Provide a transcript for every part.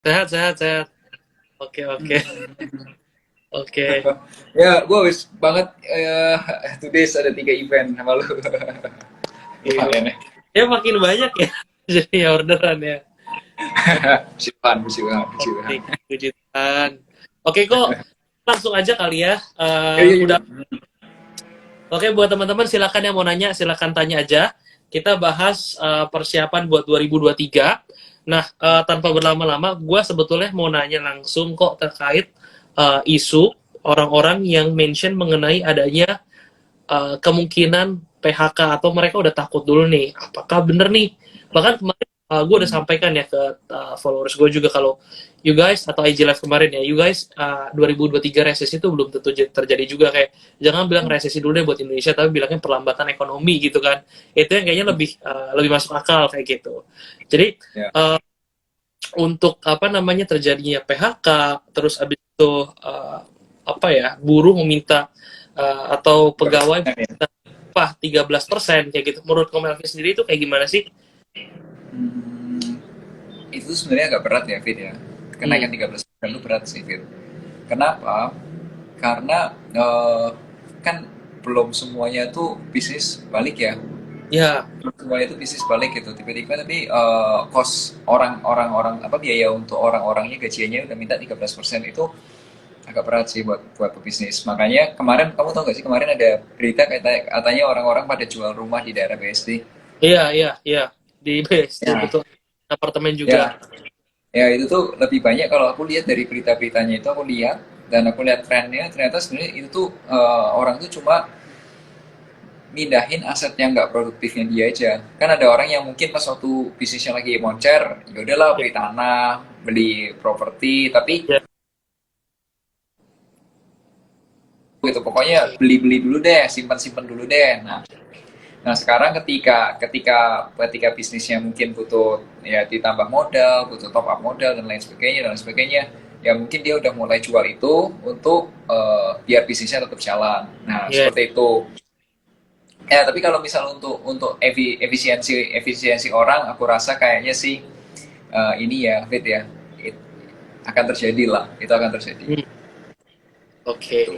Sehat, sehat, sehat. Oke, oke, Hmm. oke. Ya, gue wis banget today ada 3 event sama lu. Iya. Lumayan ya. Ya makin banyak ya jadi orderan ya. Puji Tuhan, puji Tuhan, puji Tuhan. Oke, puji Tuhan. Oke kok, langsung aja kali ya. Ya, ya, Udah. ya. Oke, buat teman-teman silakan yang mau nanya, silakan tanya aja. Kita bahas persiapan buat 2023. Nah, tanpa berlama-lama, gue sebetulnya mau nanya langsung kok terkait isu orang-orang yang mention mengenai adanya kemungkinan PHK atau mereka udah takut dulu nih, apakah bener nih? Bahkan kemarin gue udah sampaikan ya ke followers gue juga kalau you guys atau IG Live kemarin ya, you guys 2023 resesi itu belum tentu terjadi juga, kayak jangan bilang resesi dulu deh buat Indonesia tapi bilangnya perlambatan ekonomi gitu kan. Itu yang kayaknya lebih masuk akal kayak gitu. Jadi Ya. uh, untuk apa namanya terjadinya PHK terus abis itu apa ya buruh meminta atau pegawai upah 13% kayak gitu. Menurut Komelvi sendiri itu kayak gimana sih? Hmm, itu sebenarnya agak berat ya, Fit ya. Hmm. Kenaikan 13% itu berat sih, Fit. Kenapa? Karena kan belum semuanya tuh bisnis balik ya. Ya, Belum semuanya itu bisnis balik gitu. Tiba-tiba tapi cost orang-orang apa biaya untuk orang-orangnya gajiannya udah minta 13% itu agak berat sih buat buat pebisnis. Makanya kemarin kamu tahu nggak sih kemarin ada berita katanya orang-orang pada jual rumah di daerah BSD. iya, iya, iya. Di BSD Ya, betul. Apartemen juga. ya, ya itu tuh lebih banyak kalau aku lihat dari berita-beritanya itu aku lihat dan aku lihat trennya ternyata sebenarnya itu tuh orang tuh cuma mindahin aset yang nggak produktifnya dia aja. Kan ada orang yang mungkin pas waktu bisnisnya lagi moncer, ya udahlah Ya, beli tanah, beli properti, tapi ya. gitu pokoknya Oke. beli-beli dulu deh, simpan-simpan dulu deh. Nah, sekarang ketika bisnisnya mungkin butuh ya ditambah modal, butuh top up modal dan lain sebagainya, ya mungkin dia udah mulai jual itu untuk biar bisnisnya tetap jalan. Nah, Ya. seperti itu. Ya, tapi kalau misal untuk efisiensi efisiensi orang, aku rasa kayaknya sih ini ya, Fit ya, akan terjadi lah, itu akan terjadi. Hmm. Oke. Gitu.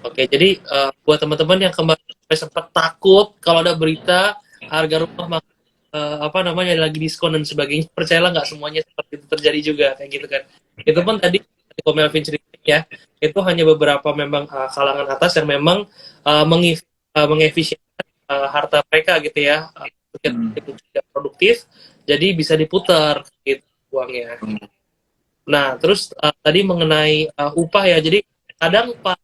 Oke, jadi buat teman-teman yang kemarin sempat takut kalau ada berita harga rumah apa namanya lagi diskon dan sebagainya, percayalah nggak semuanya seperti itu terjadi juga kayak gitu kan. Itu pun tadi kalau Melvin ceritain ya, itu hanya beberapa memang kalangan atas yang memang mengefisienkan harta mereka gitu ya, Hmm. tidak produktif, jadi bisa diputar gitu uangnya. Nah, terus tadi mengenai upah ya. Jadi kadang Pak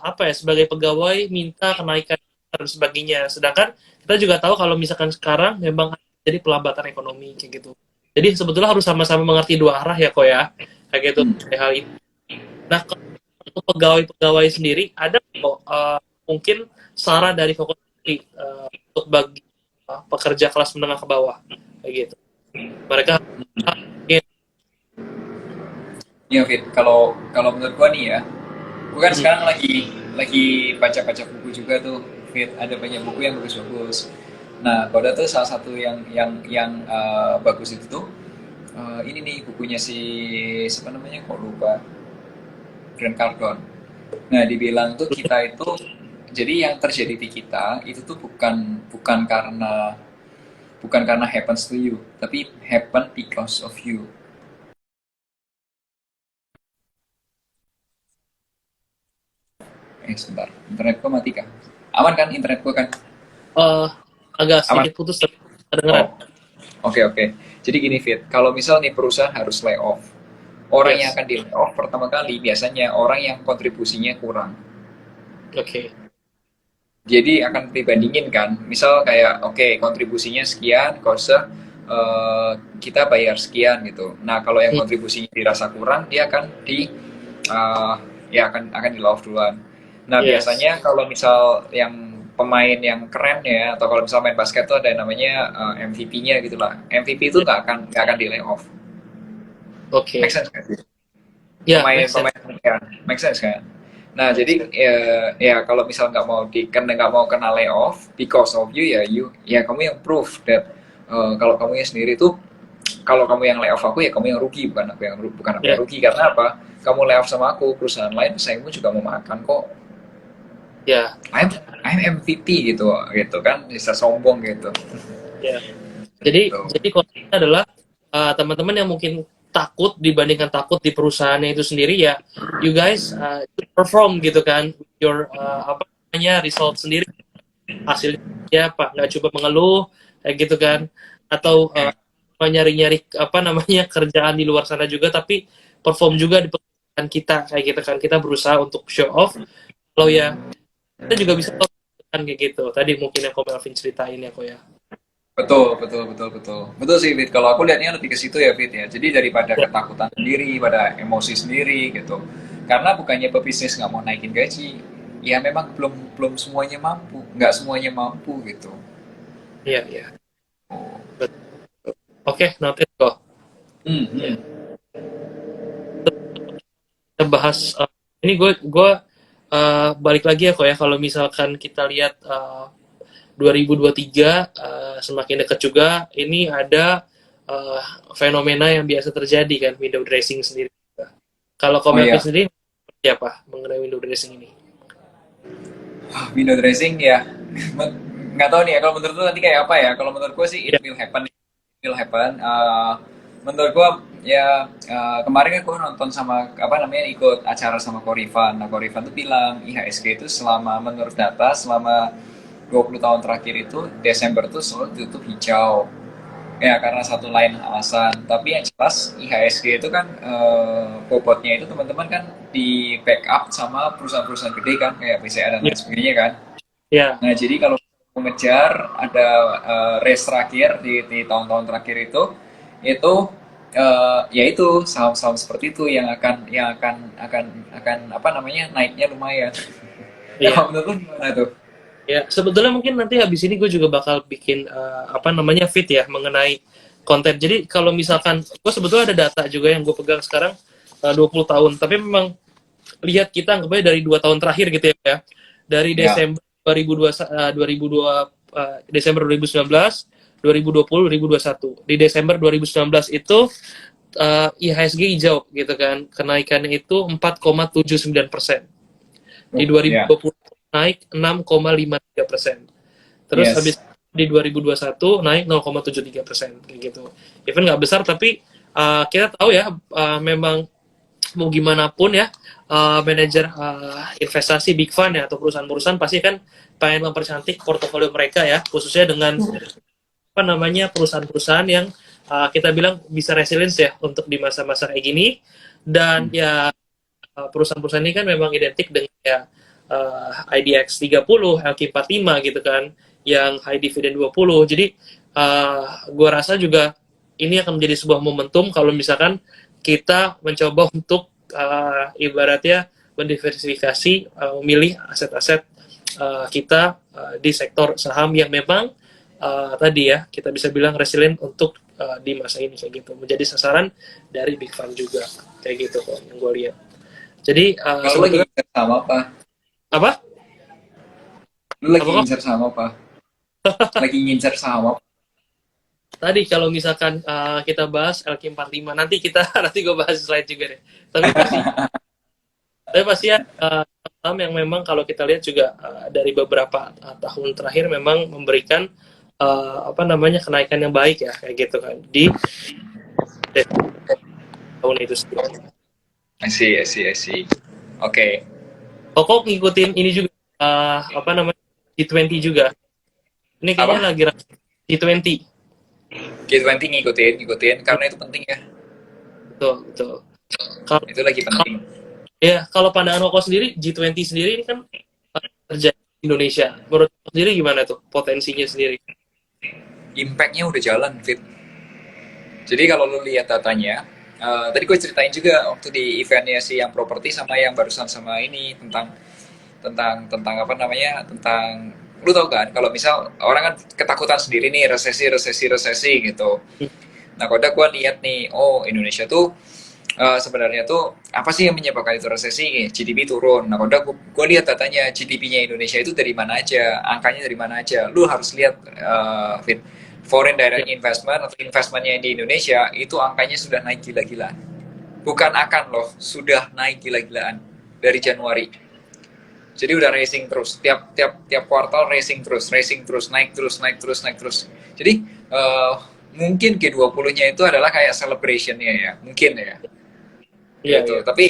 apa ya sebagai pegawai minta kenaikan dan sebagainya. Sedangkan kita juga tahu kalau misalkan sekarang memang jadi pelambatan ekonomi kayak gitu. Jadi sebetulnya harus sama-sama mengerti dua arah ya kok ya. Kayak gitu Hmm. hal itu. Nah, kalau untuk pegawai-pegawai sendiri ada kok mungkin saran dari Fokus untuk bagi pekerja kelas menengah ke bawah kayak gitu. Mereka Iya, Fit. Kalau kalau menurut gua nih ya, gua kan hmm, sekarang lagi baca-baca buku juga tuh, Fit. Ada banyak buku yang bagus-bagus. Nah, kalau tuh salah satu yang bagus itu tuh ini nih bukunya si siapa namanya kok lupa, Grant Cardone. Nah, dibilang tuh kita itu jadi yang terjadi di kita itu tuh bukan karena happens to you, tapi happen because of you. Sebentar, internetku mati kah? Aman kan internetku kan? eh, agak Aman. sedikit putus tapi kedengeran. Oh, oke, oke. Jadi gini, Fit, kalau misal nih perusahaan harus lay off, orang yang Yes. akan di lay off pertama kali biasanya orang yang kontribusinya kurang. Oke. Jadi akan dibandingin kan, misal kayak oke, kontribusinya sekian, kosnya kita bayar sekian gitu. Nah, kalau yang Hmm. kontribusinya dirasa kurang, dia akan eh, ya akan di lay off duluan. Nah, Yes. biasanya kalau misal yang pemain yang keren ya, atau kalau misal main basket tuh ada yang namanya MVP-nya gitu lah. MVP itu Ya. nggak akan di lay off. Make Oke. sense nggak sih? Ya, make sense. Pemain-pemain ya, make sense kan? Nah, Make jadi sense. ya kalau misal nggak mau kena layoff because of you ya kamu yang proof that kalau kamu sendiri tuh kalau kamu yang layoff aku, ya kamu yang rugi, bukan aku yang Ya, rugi. Karena apa? Kamu layoff sama aku, perusahaan lain pesaingmu juga mau makan kok. ya, I'm I'm MVP gitu, gitu kan, bisa sombong gitu. ya. Jadi Gitu. kalau kita adalah teman-teman yang mungkin takut dibandingkan takut di perusahaannya itu sendiri ya, you guys perform gitu kan, your apa namanya result sendiri hasilnya ya Pak, nggak coba mengeluh kayak gitu kan, atau Ya, nyari-nyari apa namanya kerjaan di luar sana juga, tapi perform juga di pekerjaan kita kayak gitu kan, kita berusaha untuk show off kalau ya kita juga bisa tahu kan kayak gitu. Tadi mungkin yang Ko Melvin ceritain ya kok ya. betul, betul, betul, betul. Betul sih, Fit. Kalau aku lihatnya lebih ke situ ya, Fit ya. Jadi daripada Ya, ketakutan sendiri, pada emosi sendiri gitu. Karena bukannya pebisnis nggak mau naikin gaji, ya memang belum belum semuanya mampu, nggak semuanya mampu gitu. iya, iya. Oke, noted kok. Hmm, Ya. hmm. Kita bahas ini gue balik lagi ya kok ya, kalau misalkan kita lihat 2023 semakin dekat juga, ini ada uh, fenomena yang biasa terjadi kan, window dressing sendiri. Kalau Oh Melvin iya, sendiri seperti apa mengenai window dressing ini? window dressing ya. Nggak tahu nih ya, kalau menurut lu nanti kayak apa ya. Kalau menurut gue sih it Ya, will happen. It will happen. Menurut gue ya, kemarin kan gue nonton sama apa namanya, ikut acara sama Korifan. Nah, Korifan tuh bilang IHSG itu selama, menurut data, selama 20 tahun terakhir itu Desember tuh selalu ditutup hijau. Ya, karena satu lain alasan. Tapi yang jelas IHSG itu kan, bobotnya itu teman-teman kan di backup sama perusahaan-perusahaan gede kan, kayak BCA dan ya, lain sebagainya kan. ya, Nah, jadi kalau mengejar ada, race terakhir di tahun-tahun terakhir itu yaitu saham-saham seperti itu yang akan apa namanya, naiknya lumayan. Nah, ya. menurut lu gimana tuh? Ya, sebetulnya mungkin nanti habis ini gue juga bakal bikin apa namanya fit ya mengenai konten. Jadi kalau misalkan gue sebetulnya ada data juga yang gue pegang sekarang 20 tahun, tapi memang lihat kita anggapnya dari 2 tahun terakhir gitu ya. Dari Ya, Desember 2002 Desember 2019, 2020, 2021. Di Desember 2019 itu IHSG hijau gitu kan. Kenaikannya itu 4,79%. Di ya, 2020 naik 6,53%. Terus habis yes. di 2021 naik 0,73% kayak gitu. Even nggak besar tapi kita tahu ya memang mau gimana pun ya manajer investasi big fund ya atau perusahaan-perusahaan pasti kan pengen mempercantik portofolio mereka ya, khususnya dengan apa namanya perusahaan-perusahaan yang kita bilang bisa resilience ya untuk di masa-masa kayak gini. Dan ya perusahaan-perusahaan ini kan memang identik dengan ya IDX 30, LQ45 gitu kan, yang high dividend 20. Jadi gue rasa juga ini akan menjadi sebuah momentum kalau misalkan kita mencoba untuk ibaratnya mendiversifikasi, memilih aset-aset kita di sektor saham yang memang tadi ya kita bisa bilang resilient untuk di masa ini kayak gitu, menjadi sasaran dari big fund juga kayak gitu kok yang gue lihat. Jadi Kalau lagi sebetulnya ngincer sama apa? apa Lu lagi apa kok ngincer sama apa? Lagi ngincer sama apa? tadi kalau misalkan kita bahas LQ45 nanti kita nanti gue bahas slide juga deh. Tapi pasti ya saham yang memang kalau kita lihat juga dari beberapa tahun terakhir memang memberikan apa namanya kenaikan yang baik ya kayak gitu kan di tahun itu sendiri. I see, I see, I see. Oke. Kok ngikutin ini juga apa namanya G20 juga. Ini kayaknya Apa? lagi G20. G20 ngikutin, ngikutin karena itu penting ya. Betul, betul. Kalau Itu lagi penting. ya kalau pandangan Koko sendiri G20 sendiri ini kan terjadi di Indonesia. Menurut Koko sendiri gimana tuh potensinya sendiri? Impact-nya udah jalan, Fit. Jadi kalau lu lihat datanya, tadi gue ceritain juga waktu di eventnya si yang properti sama yang barusan sama ini tentang tentang apa namanya, tentang, lu tau kan kalau misal orang kan ketakutan sendiri nih, resesi gitu. Nah, kalau gue lihat nih, oh Indonesia tuh, sebenarnya tuh apa sih yang menyebabkan itu resesi? GDP turun. Nah, kalau gue lihat datanya GDP-nya Indonesia itu dari mana aja, angkanya dari mana aja. Lu harus lihat, Fit, foreign direct investment atau investmentnya di Indonesia itu angkanya sudah naik gila-gilaan. Bukan akan loh, sudah naik gila-gilaan dari Januari. Jadi udah racing terus, tiap kuartal racing terus, naik terus, naik terus, naik terus. Jadi mungkin G20-nya itu adalah kayak celebration-nya ya, mungkin ya. Iya, Gitu. iya.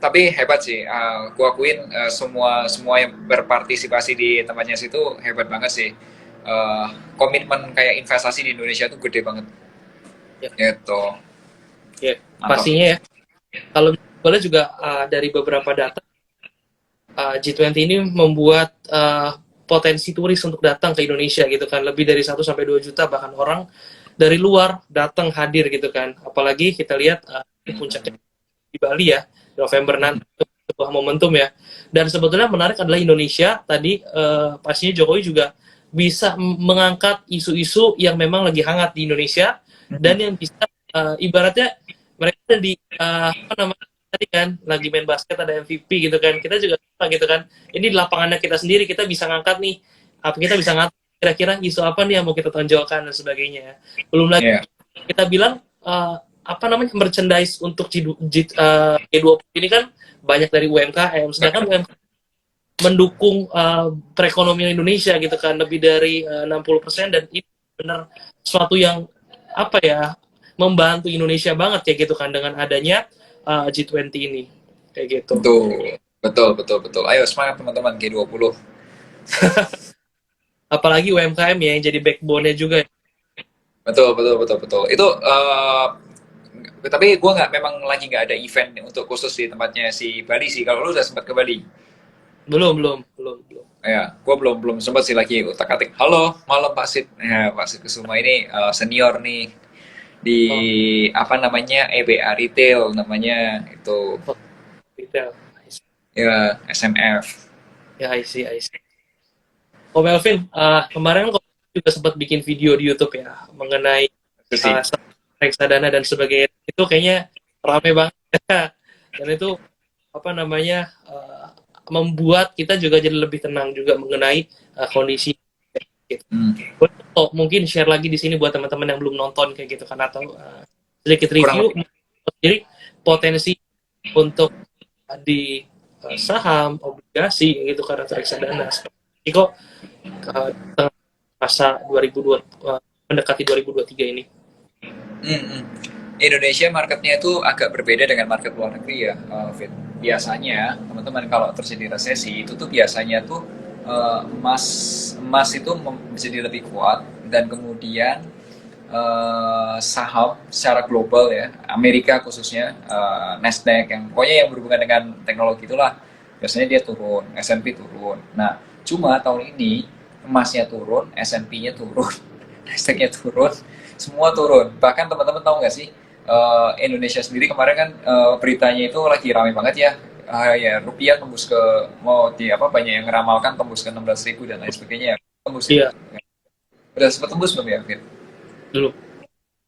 Tapi hebat sih. Gua akuin semua yang berpartisipasi di tempatnya situ hebat banget sih. Komitmen kayak investasi di Indonesia tuh gede banget. Iya, Gitu. iya. Mantap. Pastinya ya. Kalau boleh juga dari beberapa data, G20 ini membuat potensi turis untuk datang ke Indonesia gitu kan, lebih dari 1 sampai 2 juta bahkan orang dari luar datang hadir gitu kan. Apalagi kita lihat puncaknya di Bali ya, November nanti, itu sebuah momentum ya. Dan sebetulnya menarik adalah Indonesia tadi pastinya Jokowi juga bisa mengangkat isu-isu yang memang lagi hangat di Indonesia dan yang bisa ibaratnya mereka di apa namanya tadi kan lagi main basket ada MVP gitu kan, kita juga suka gitu kan, ini di lapangannya kita sendiri kita bisa ngangkat nih, apa kita bisa ngangkat kira-kira isu apa nih yang mau kita tonjolkan dan sebagainya. Belum lagi Iya. kita bilang apa namanya merchandise untuk G20 ini kan banyak dari UMKM, sedangkan UMKM mendukung perekonomian Indonesia gitu kan lebih dari 60%, dan itu benar sesuatu yang apa ya membantu Indonesia banget ya gitu kan dengan adanya G20 ini kayak gitu. Betul. Ayo semangat teman-teman G20. Apalagi UMKM ya yang jadi backbone-nya juga ya. Betul. Itu tapi gue memang lagi nggak ada event untuk khusus di tempatnya si Bali sih. Kalau lu udah sempat ke Bali? Belum. Ya, gue belum sempat sih lagi utak-atik. Halo, malam Pak Sid. Ya, Pak Sid Kusuma ini senior nih di Oh, apa namanya EBA Retail namanya itu oh, retail. ya SMF. Ya, I see. Oh, Melvin, kemarin kok juga sempat bikin video di YouTube ya mengenai Itu sih. reksadana dan sebagainya. Itu kayaknya rame banget. Dan itu apa namanya membuat kita juga jadi lebih tenang juga mengenai kondisi. Gitu. Hmm. Mungkin share lagi di sini buat teman-teman yang belum nonton kayak gitu kan, atau sedikit Kurang review lebih. jadi potensi untuk di saham, obligasi gitu kan atau reksadana. Jadi kok tengah masa 2002 mendekati 2023 ini. Hmm. Indonesia marketnya itu agak berbeda dengan market luar negeri ya, Fit. Biasanya teman-teman kalau terjadi resesi itu tuh biasanya tuh emas emas itu menjadi lebih kuat dan kemudian saham secara global ya, Amerika khususnya Nasdaq yang pokoknya yang berhubungan dengan teknologi itulah biasanya dia turun, S&P turun. Nah, cuma tahun ini emasnya turun, S&P-nya turun, Nasdaq-nya turun, semua turun. Bahkan teman-teman tahu nggak sih Indonesia sendiri kemarin kan beritanya itu lagi ramai banget ya. Ya rupiah tembus ke mau di apa banyak yang ngeramalkan tembus ke 16.000 dan lain sebagainya. Tembus itu. Iya, Udah sempat tembus belum ya, Fit? dulu.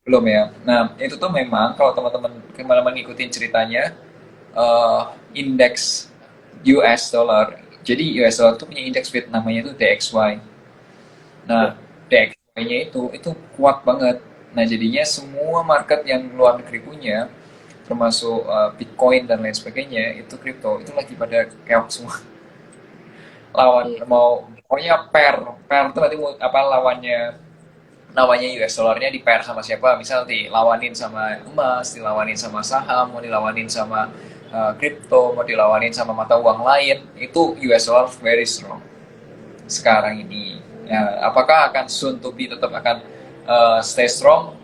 Belum ya. Nah, itu tuh memang kalau teman-teman kemana-mana ngikutin ceritanya, indeks US dollar. Jadi US dollar tuh punya indeks Fit namanya itu DXY. Ya, Nah, DXY-nya itu kuat banget. Nah, jadinya semua market yang luar negeri punya, termasuk Bitcoin dan lain sebagainya, itu kripto, itu lagi pada keok semua. Lawan hmm, mau pokoknya pair itu nanti apa lawannya US dollarnya di pair sama siapa, misal dilawanin sama emas, dilawanin sama saham, mau dilawanin sama kripto, mau dilawanin sama mata uang lain, itu US dollar very strong sekarang ini. Ya, apakah akan soon to be tetap akan stay strong?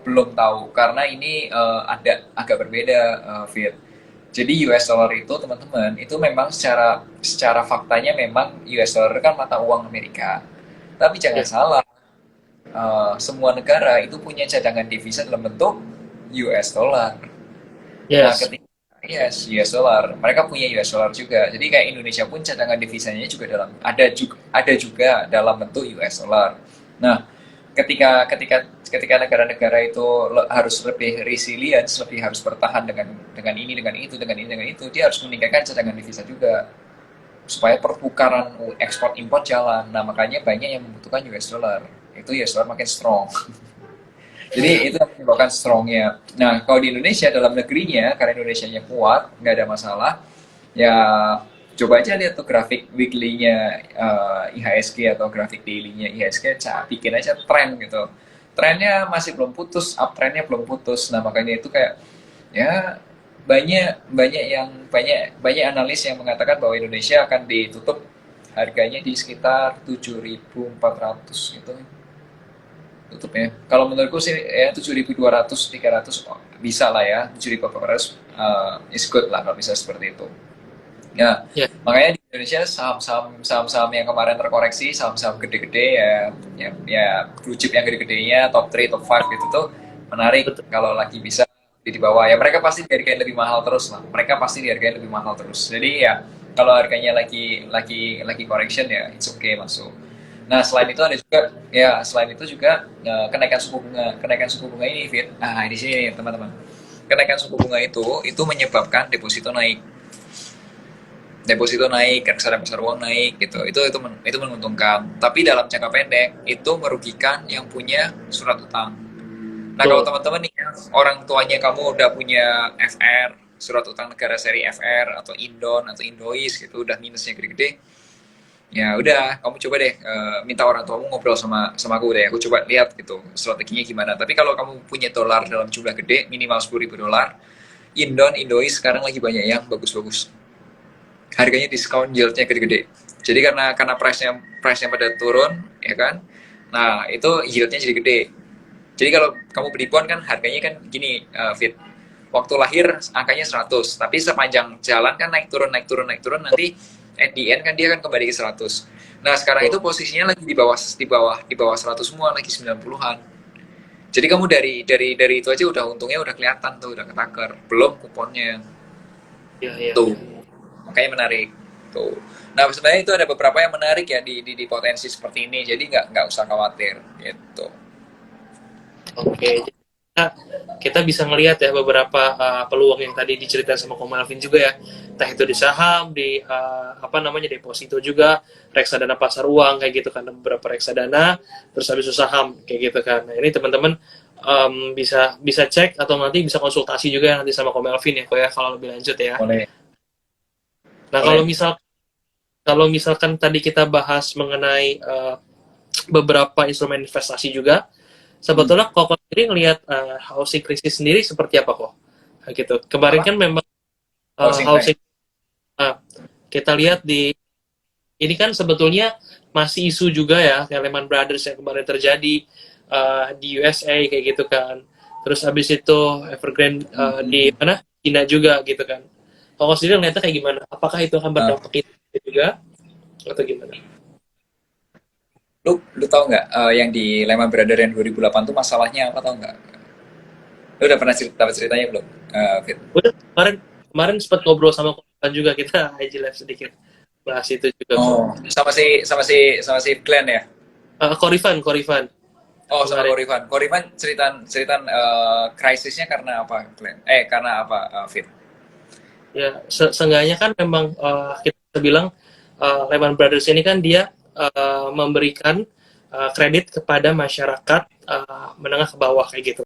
Belum tahu karena ini ada agak berbeda, Fir. Jadi US dollar itu teman-teman itu memang secara secara faktanya memang US dollar kan mata uang Amerika. Tapi jangan ya. salah, semua negara itu punya cadangan devisa dalam bentuk US dollar. Nah, Yes. ketika yes, US dollar, mereka punya US dollar juga. Jadi kayak Indonesia pun cadangan devisanya juga ada juga dalam bentuk US dollar. Nah, ketika ketika ketika negara-negara itu harus lebih resilient, lebih harus bertahan dengan ini, dengan itu, dia harus meningkatkan cadangan devisa juga supaya pertukaran ekspor impor jalan. Nah, makanya banyak yang membutuhkan US dollar itu US dollar makin strong. Jadi itu yang menyebabkan strongnya. Nah, kalau di Indonesia dalam negerinya, karena Indonesianya kuat, nggak ada masalah, ya coba aja lihat tuh grafik weekly-nya IHSG atau grafik daily-nya IHSG, bikin aja tren gitu. Trennya masih belum putus, uptrendnya belum putus. Nah, makanya itu kayak ya banyak banyak yang banyak banyak analis yang mengatakan bahwa Indonesia akan ditutup harganya di sekitar 7.400 gitu tutup ya. Kalau menurutku sih ya 7.200 300 oh, bisa lah ya 7.400 is good lah kalau bisa seperti itu. Ya, Ya, makanya di Indonesia saham-saham yang kemarin terkoreksi, saham-saham gede-gede ya blue chip yang gede-gedenya top 3, top 5 gitu tuh menarik betul. kalau lagi bisa di bawah. Ya mereka pasti dihargai lebih mahal terus lah. Mereka pasti dihargai lebih mahal terus. Jadi ya kalau harganya lagi correction ya it's okay masuk. Nah, selain itu ada juga selain itu juga kenaikan suku bunga. Kenaikan suku bunga ini Fit. Nah, di sini teman-teman. Kenaikan suku bunga itu menyebabkan deposito naik, reksadana pasar uang naik gitu. Itu menguntungkan. Tapi dalam jangka pendek itu merugikan yang punya surat utang. Nah, kalau Betul. teman-teman nih orang tuanya kamu udah punya FR, surat utang negara seri FR atau Indon atau Indois gitu, udah minusnya gede-gede, ya udah kamu coba deh minta orang tuamu ngobrol sama aku deh, aku coba lihat gitu strateginya gimana. Tapi kalau kamu punya dolar dalam jumlah gede minimal 10.000 dolar, Indon Indois sekarang lagi banyak yang bagus-bagus, harganya diskon, yieldnya gede-gede. Jadi karena price nya pada turun ya kan, nah itu yieldnya jadi gede. Jadi kalau kamu beli bond kan harganya kan gini, Fit. Waktu lahir angkanya 100, tapi sepanjang jalan kan naik turun naik turun naik turun, nanti at the end kan dia kan kembali ke 100. Nah, sekarang itu Betul. posisinya lagi di bawah 100 semua, lagi 90-an. Jadi kamu dari itu aja udah untungnya udah kelihatan tuh, udah ketakar. Belum kuponnya Ya, ya, tuh. ya, ya. Makanya menarik tuh. Nah, sebenarnya itu ada beberapa yang menarik ya di potensi seperti ini. Jadi nggak usah khawatir gitu. Oke. Nah, kita bisa ngelihat ya beberapa peluang yang tadi diceritain sama Ko Melvin juga ya. Entah itu di saham, di apa namanya deposito juga, reksadana pasar uang kayak gitu kan, beberapa reksadana, terus habis itu saham kayak gitu kan. Nah, ini teman-teman bisa bisa cek atau nanti bisa konsultasi juga nanti sama Ko Melvin ya, Ko ya kalau lebih lanjut ya. Boleh, Nah, boleh. kalau misalkan tadi kita bahas mengenai beberapa instrumen investasi juga, Hmm. sebetulnya kok sendiri ngelihat housing krisis sendiri seperti apa kok? Nah, gitu. Kemarin Apa? kan memang Housing price. housing kita lihat di ini kan sebetulnya masih isu juga ya, kayak Lehman Brothers yang kemarin terjadi di USA kayak gitu kan. Terus habis itu Evergrande di Hmm. mana? China juga gitu kan. Kalau sendiri ngeliatnya kayak gimana? Apakah itu akan Nah, berdampak itu juga atau gimana? lu tahu nggak yang di Lehman Brothers yang 2008 tuh masalahnya apa, tahu nggak? Lu udah pernah dapat ceritanya belum, Fit? Udah kemarin kemarin sempat ngobrol sama korban juga, kita IG live sedikit bahas itu juga kok. Oh, sama si Glenn ya? Korifan, Korifan Oh, sama kemarin. Korifan. Korifan ceritaan krisisnya karena apa, Glenn? Karena apa, Fit? Ya, seenggaknya kan memang kita bilang Lehman Brothers ini kan dia memberikan kredit kepada masyarakat menengah ke bawah kayak gitu.